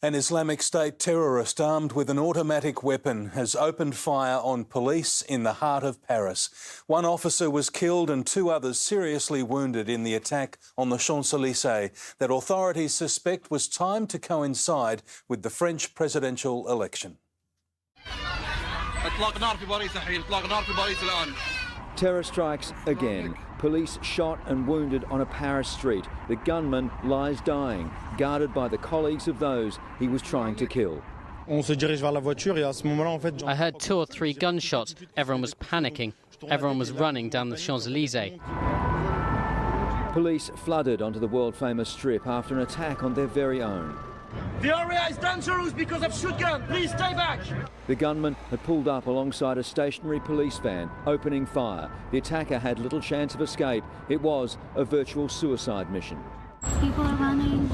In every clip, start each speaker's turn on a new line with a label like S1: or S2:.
S1: An Islamic State terrorist armed with an automatic weapon has opened fire on police in the heart of Paris. One officer was killed and two others seriously wounded in the attack on the Champs-Élysées that authorities suspect was timed to coincide with the French presidential election.
S2: Terror strikes again. Police shot and wounded on a Paris street. The gunman lies dying, guarded by the colleagues of those he was trying to kill.
S3: I heard 2 or 3 gunshots. Everyone was panicking. Everyone was running down the Champs-Élysées.
S2: Police flooded onto the world-famous strip after an attack on their very own.
S4: The area is dangerous because of shotgun. Please stay back.
S2: The gunman had pulled up alongside a stationary police van, opening fire. The attacker had little chance of escape. It was a virtual suicide mission.
S5: People are running.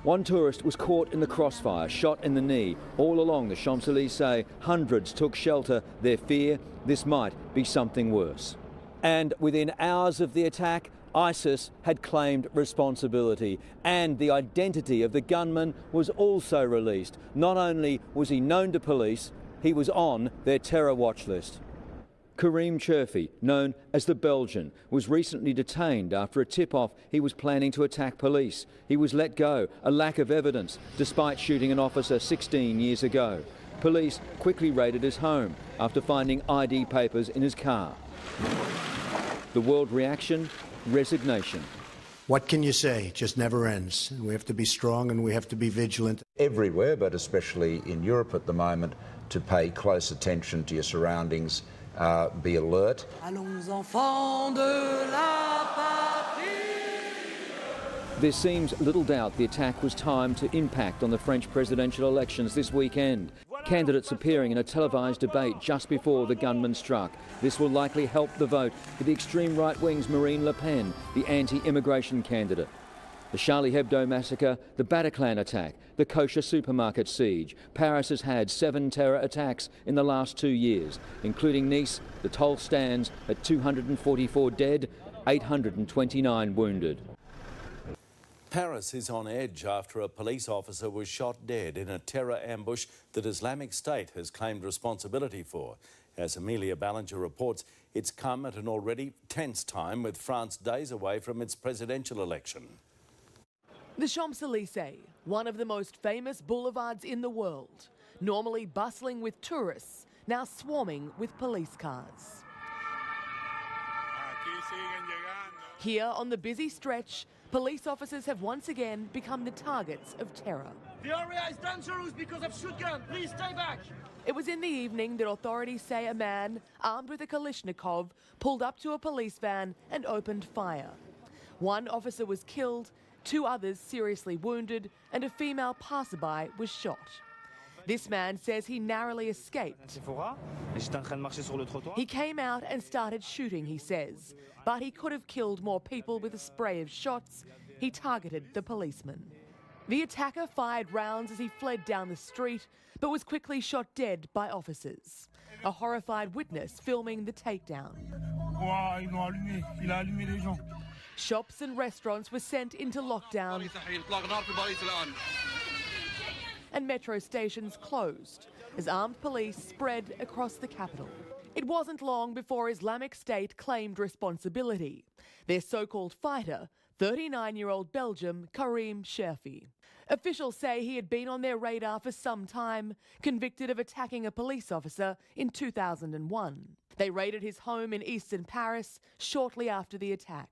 S2: One tourist was caught in the crossfire, shot in the knee. All along the Champs-Élysées, hundreds took shelter. Their fear, this might be something worse. And within hours of the attack, ISIS had claimed responsibility, and the identity of the gunman was also released. Not only was he known to police, he was on their terror watch list. Karim Cherfi, known as the Belgian, was recently detained after a tip-off he was planning to attack police. He was let go, a lack of evidence, despite shooting an officer 16 years ago. Police quickly raided his home after finding ID papers in his car. The world reaction? Resignation.
S6: What can you say? It just never ends. We have to be strong and we have to be vigilant.
S7: Everywhere, but especially in Europe at the moment, to pay close attention to your surroundings, be alert.
S4: Allons enfants de la patrie.
S2: There seems little doubt the attack was timed to impact on the French presidential elections this weekend. Candidates appearing in a televised debate just before the gunman struck. This will likely help the vote for the extreme right-wing's Marine Le Pen, the anti-immigration candidate. The Charlie Hebdo massacre, the Bataclan attack, the kosher supermarket siege. Paris has had 7 terror attacks in the last 2 years, including Nice. The toll stands at 244 dead, 829 wounded.
S1: Paris is on edge after a police officer was shot dead in a terror ambush that Islamic State has claimed responsibility for. As Amelia Ballinger reports, it's come at an already tense time with France days away from its presidential election.
S8: The Champs-Élysées, one of the most famous boulevards in the world, normally bustling with tourists, now swarming with police cars. Here on the busy stretch, police officers have once again become the targets of terror.
S4: The area is dangerous because of shotgun. Please stay back.
S8: It was in the evening that authorities say a man armed with a Kalashnikov pulled up to a police van and opened fire. One officer was killed, 2 others seriously wounded, and a female passerby was shot. This man says he narrowly escaped. He came out and started shooting, he says, but he could have killed more people with a spray of shots. He targeted the policeman. The attacker fired rounds as he fled down the street, but was quickly shot dead by officers. A horrified witness filming the takedown. Shops and restaurants were sent into lockdown, and metro stations closed as armed police spread across the capital. It wasn't long before Islamic State claimed responsibility. Their so-called fighter, 39-year-old Belgian Karim Cherfi. Officials say he had been on their radar for some time, convicted of attacking a police officer in 2001. They raided his home in eastern Paris shortly after the attack.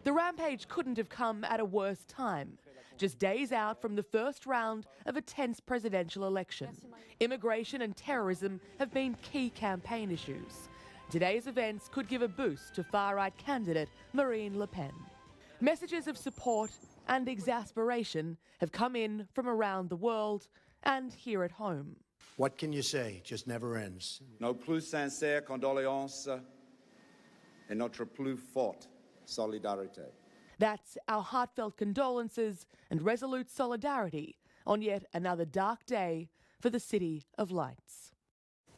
S8: The rampage couldn't have come at a worse time, just days out from the first round of a tense presidential election. Immigration and terrorism have been key campaign issues. Today's events could give a boost to far-right candidate Marine Le Pen. Messages of support and exasperation have come in from around the world and here at home.
S6: What can you say? It just never ends.
S9: Nos plus sincères condoléances et notre plus forte solidarité.
S8: That's our heartfelt condolences and resolute solidarity on yet another dark day for the City of Lights.